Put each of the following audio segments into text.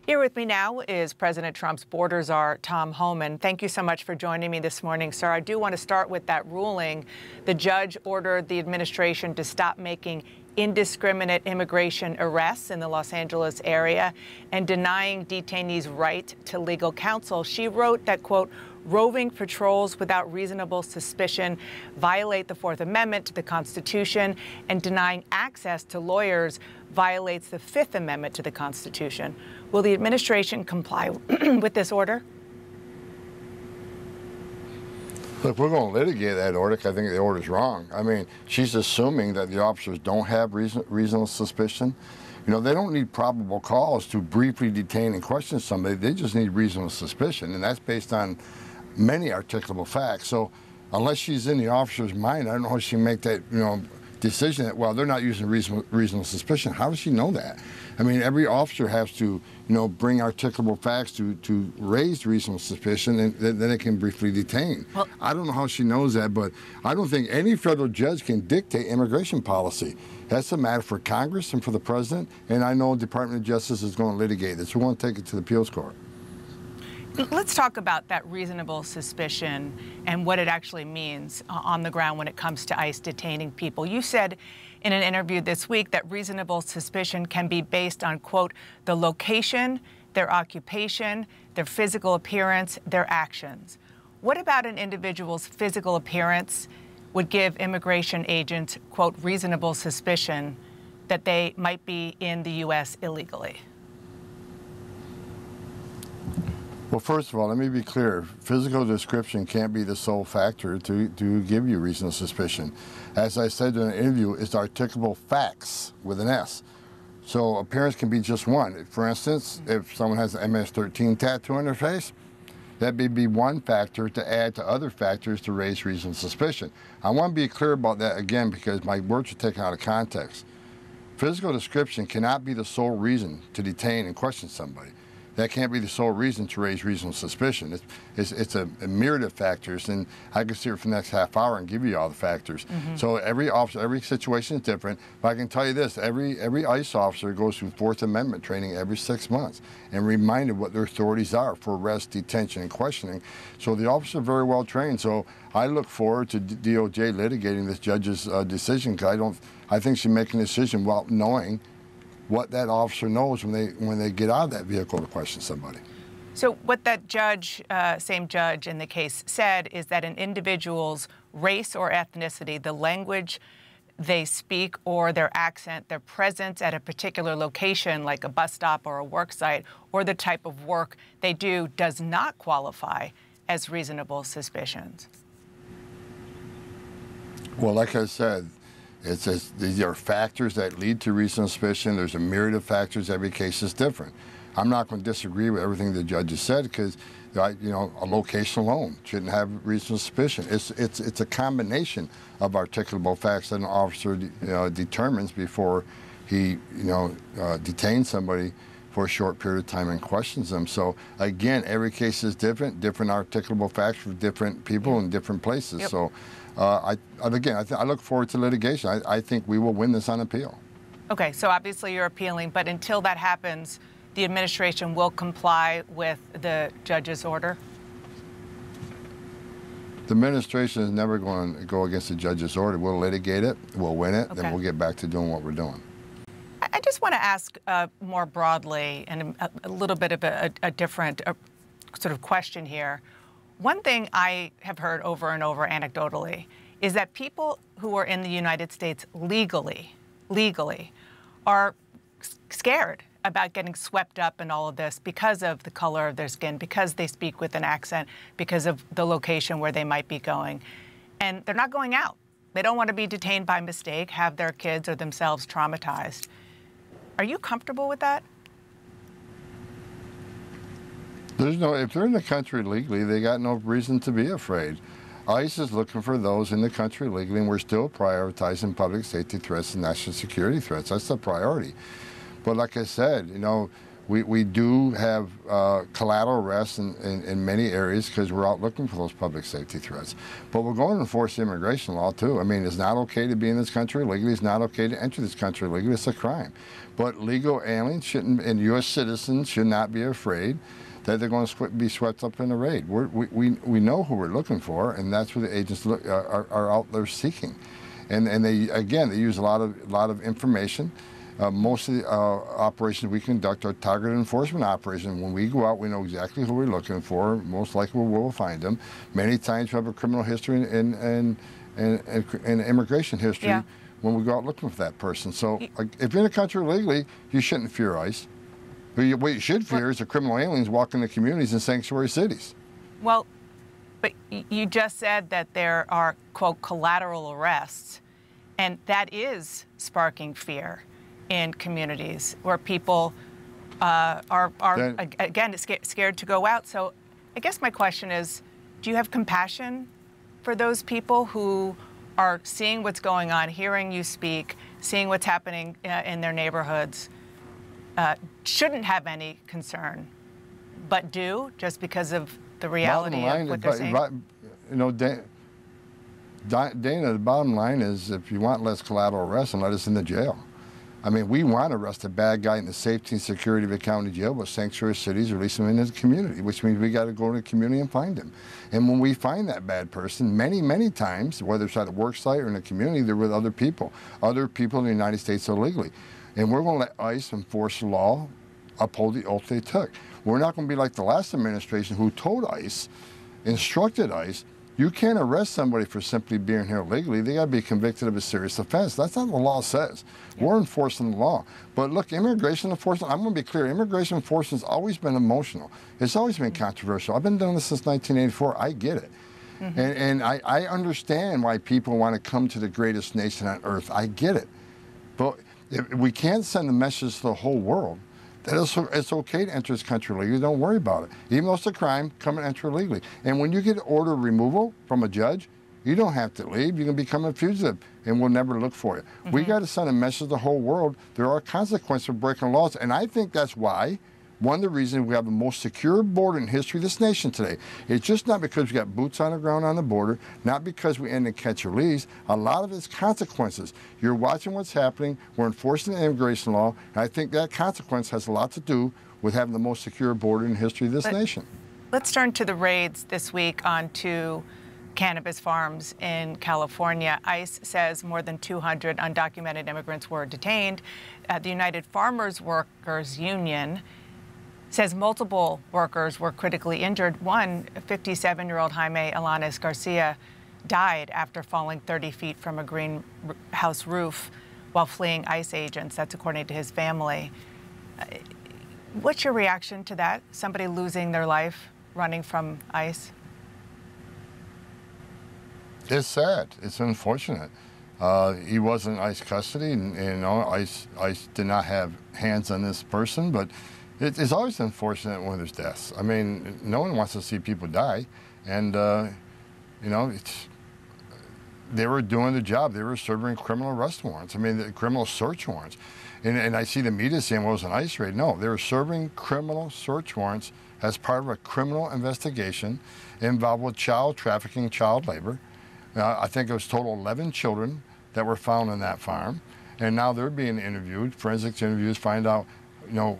Here with me now is President Trump's border czar, Tom Homan. Thank you so much for joining me this morning, sir. I do want to start with that ruling. The judge ordered the administration to stop making indiscriminate immigration arrests in the Los Angeles area and denying detainees right to legal counsel. She wrote that, quote, roving patrols without reasonable suspicion violate the Fourth Amendment to the Constitution, and denying access to lawyers violates the Fifth Amendment to the Constitution. Will the administration comply with this order? Look, we're going to litigate that order because I think the order's wrong. I mean, she's assuming that the officers don't have reasonable suspicion. You know, they don't need probable cause to briefly detain and question somebody. They just need reasonable suspicion, and that's based on many articulable facts. So unless she's in the officer's mind, I don't know how she can make that, decision that, well, they're not using reasonable suspicion. How does she know that? I mean, every officer has to, bring articulable facts to raise reasonable suspicion, and then they can briefly detain. Well, I don't know how she knows that, but I don't think any federal judge can dictate immigration policy. That's a matter for Congress and for the president, and I know the Department of Justice is going to litigate this. We want to take it to the appeals court. Let's talk about that reasonable suspicion and what it actually means on the ground when it comes to ICE detaining people. You said in an interview this week that reasonable suspicion can be based on, quote, the location, their occupation, their physical appearance, their actions. What about an individual's physical appearance would give immigration agents, quote, reasonable suspicion that they might be in the U.S. illegally? Well, first of all, let me be clear. Physical description can't be the sole factor to give you reasonable suspicion. As I said in an interview, it's articulable facts with an S. So appearance can be just one. For instance, if someone has an MS-13 tattoo on their face, that may be one factor to add to other factors to raise reasonable suspicion. I want to be clear about that again because my words are taken out of context. Physical description cannot be the sole reason to detain and question somebody. That can't be the sole reason to raise reasonable suspicion. It's a myriad of factors, and I can sit here for the next half hour and give you all the factors. So every officer, every situation is different. But I can tell you this: every ICE officer goes through Fourth Amendment training every 6 months and reminded what their authorities are for arrest, detention, and questioning. So the officers are very well trained. So I look forward to DOJ litigating this judge's decision because I think she's making a decision while knowing what that officer knows when they get out of that vehicle to question somebody. So what that judge, same judge in the case, said is that an individual's race or ethnicity, the language they speak or their accent, their presence at a particular location like a bus stop or a work site, or the type of work they do does not qualify as reasonable suspicions. Well, like I said, these are factors that lead to reasonable suspicion. There's a myriad of factors. Every case is different. I'm not going to disagree with everything the judge has said because, a location alone shouldn't have reasonable suspicion. It's a combination of articulable facts that an officer determines before he detains somebody for a short period of time and questions them. So again, every case is different articulable facts for different people in different places. Yep. So. I look forward to litigation. I think we will win this on appeal. Okay, so obviously you're appealing, but until that happens, the administration will comply with the judge's order? The administration is never going to go against the judge's order. We'll litigate it, we'll win it, then we'll get back to doing what we're doing. I just want to ask more broadly and a little bit of a different sort of question here. One thing I have heard over and over anecdotally is that people who are in the United States legally are scared about getting swept up in all of this because of the color of their skin, because they speak with an accent, because of the location where they might be going. And they're not going out. They don't want to be detained by mistake, have their kids or themselves traumatized. Are you comfortable with that? If they're in the country legally, they got no reason to be afraid. ICE is looking for those in the country legally, and we're still prioritizing public safety threats and national security threats. That's the priority. But like I said, We do have collateral arrests in many areas because we're out looking for those public safety threats. But we're going to enforce the immigration law too. I mean, it's not okay to be in this country legally. It's not okay to enter this country legally. It's a crime. But legal aliens shouldn't, and U.S. citizens should not be afraid that they're going to be swept up in a raid. We know who we're looking for, and that's what the agents are out there seeking. And they use a lot of information. Most of the operations we conduct are targeted enforcement operations. When we go out, we know exactly who we're looking for. Most likely we'll find them. Many times we have a criminal history and immigration history when we go out looking for that person. So if you're in the country legally, you shouldn't fear ICE. What you should fear is the criminal aliens walking the communities in sanctuary cities. Well, but you just said that there are, quote, collateral arrests, and that is sparking fear in communities where people are again, scared to go out. So I guess my question is, do you have compassion for those people who are seeing what's going on, hearing you speak, seeing what's happening in their neighborhoods, shouldn't have any concern, but do just because of the reality of what they're saying? You know, Dana, the bottom line is if you want less collateral arrests, and let us in the jail. I mean, we want to arrest a bad guy in the safety and security of a county jail, but sanctuary cities release him into the community, which means we got to go to the community and find him. And when we find that bad person, many times, whether it's at a work site or in the community, they're with other people in the United States illegally. And we're going to let ICE enforce the law, uphold the oath they took. We're not going to be like the last administration who told ICE, instructed ICE, you can't arrest somebody for simply being here illegally. They got to be convicted of a serious offense. That's not what the law says. Yeah. We're enforcing the law. But look, immigration enforcement, I'm going to be clear, immigration enforcement has always been emotional. It's always been controversial. I've been doing this since 1984. I get it. Mm-hmm. And I understand why people want to come to the greatest nation on earth. I get it. But we can't send a message to the whole world that it's okay to enter this country legally. Don't worry about it. Even though it's a crime, come and enter legally. And when you get an order of removal from a judge, you don't have to leave. You can become a fugitive, and we'll never look for you. Mm-hmm. We got to send a message to the whole world. There are consequences for breaking laws, and I think that's why one of the reasons we have the most secure border in history of this nation today. It's just not because we got boots on the ground on the border, not because we end in catch or release. A lot of it's consequences. You're watching what's happening. We're enforcing the immigration law, and I think that consequence has a lot to do with having the most secure border in history of this nation. Let's turn to the raids this week on two cannabis farms in California. ICE says more than 200 undocumented immigrants were detained. The United Farmers Workers Union says multiple workers were critically injured. One, 57-year-old Jaime Alanis Garcia, died after falling 30 feet from a greenhouse roof while fleeing ICE agents. That's according to his family. What's your reaction to that? Somebody losing their life running from ICE? It's sad. It's unfortunate. He was in ICE custody, and you know, ICE did not have hands on this person, but it's always unfortunate when there's deaths. I mean, no one wants to see people die, and you know, they were doing the job. They were serving criminal arrest warrants. I mean, the criminal search warrants. And I see the media saying, well, it was an ICE raid. No, they were serving criminal search warrants as part of a criminal investigation involved with child trafficking, child labor. I think it was total 11 children that were found on that farm, and now they're being interviewed. Forensics interviews find out, you know,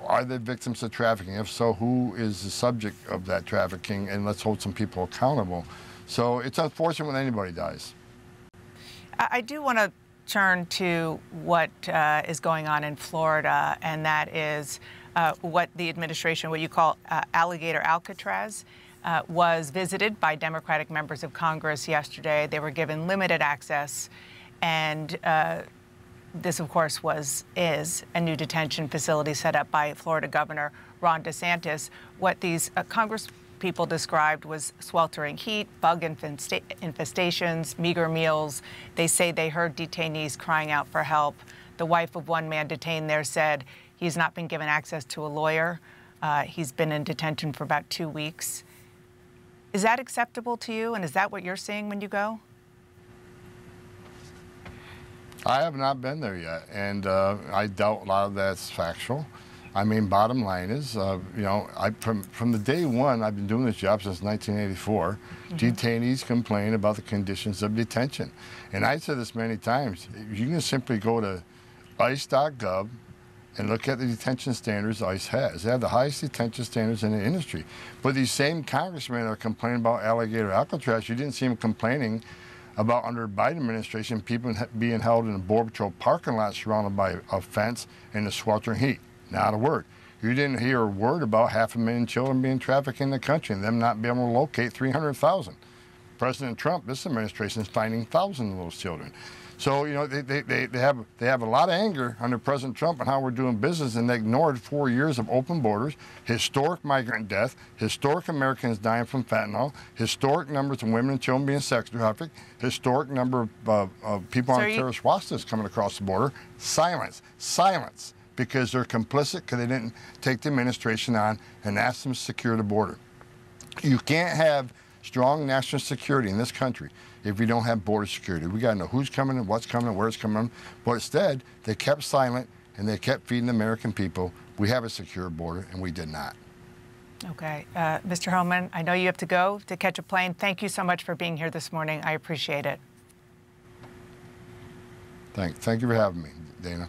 are they victims of trafficking? If so, who is the subject of that trafficking? And let's hold some people accountable. So it's unfortunate when anybody dies. I do want to turn to what is going on in Florida, and that is what the administration, what you call Alligator Alcatraz, was visited by Democratic members of Congress yesterday. They were given limited access, and this, of course, is a new detention facility set up by Florida Governor Ron DeSantis. What these Congress people described was sweltering heat, bug infestations, meager meals. They say they heard detainees crying out for help. The wife of one man detained there said he's not been given access to a lawyer. He's been in detention for about 2 weeks. Is that acceptable to you, and is that what you're seeing when you go? I have not been there yet, and I doubt a lot of that's factual. I mean, bottom line is, you know, from the day one, I've been doing this job since 1984. Detainees complain about the conditions of detention. And I've said this many times, you can simply go to ice.gov and look at the detention standards ICE has. They have the highest detention standards in the industry. But these same congressmen are complaining about Alligator Alcatraz. You didn't see them complaining about, under the Biden administration, people being held in a Border Patrol parking lot surrounded by a fence in the sweltering heat. Not a word. You didn't hear a word about 500,000 children being trafficked in the country and them not being able to locate 300,000. President Trump, this administration, is finding thousands of those children. So, you know, they have a lot of anger under President Trump on how we're doing business, and they ignored 4 years of open borders, historic migrant death, historic Americans dying from fentanyl, historic numbers of women and children being sex trafficked, historic number of people on terrorist watch lists coming across the border. Silence. Silence. Because they're complicit, because they didn't take the administration on and ask them to secure the border. You can't have strong national security in this country if you don't have border security. We got to know who's coming and what's coming and where it's coming. But instead, they kept silent and they kept feeding the American people, we have a secure border, and we did not. Okay. Mr. Homan, I know you have to go to catch a plane. Thank you so much for being here this morning. I appreciate it. Thank you for having me, Dana.